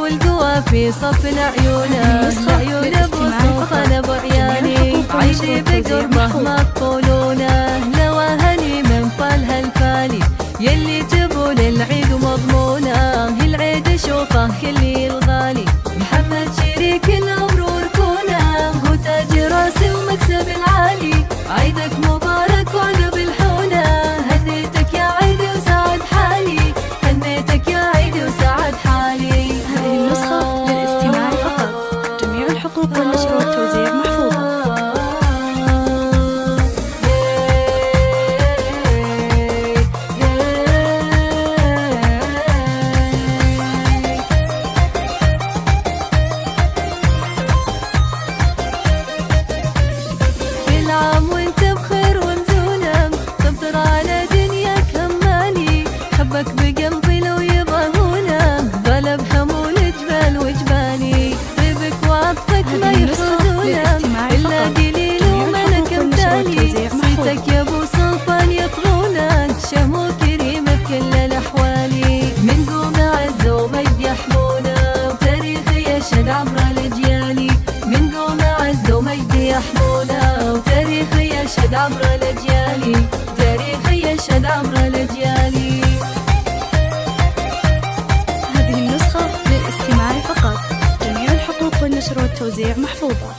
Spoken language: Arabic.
والقوى في صف العيونة، العيونة بوصف ابو عيالي عيشي بقربه مقبولونه، لو هني من فالها الفالي يلي جبوا للعيد ومضمونه، العيد شوفه كل الغالي محمد شريك الامر وركونه، هو تاج راسي ومكسب العالي عيدك مبارك وعقب الحونه، هنيتك يا عيدي وسعد حالي، هنيتك يا عيدي وسعد حالي. هذه النسخة للاستماع فقط، جميع الحقوق والنشر والتوزيع محفوظة. كل عام وانت بخير ومزونم، تمطر على دنياك همالي، حبك بقلبي لو يبغى هونم، ظل بحمول جبال وجبالي، طيبك وعطفك ما يخرجونم، إلا قليل وملك امثالي، صيتك يا ابو سلطان يطغونك، شهم وكريم بكل الاحوالي، من قوم عز ومجد يحمونا، وتاريخي يشهد عبر الاجيال، من قوم عز ومجد يحمونا، وتاريخي يشهد عبر الاجيال، تاريخي يشهد عبر الاجيال. هذه النسخة للاستماع فقط، جميع الحقوق والنشر والتوزيع محفوظة.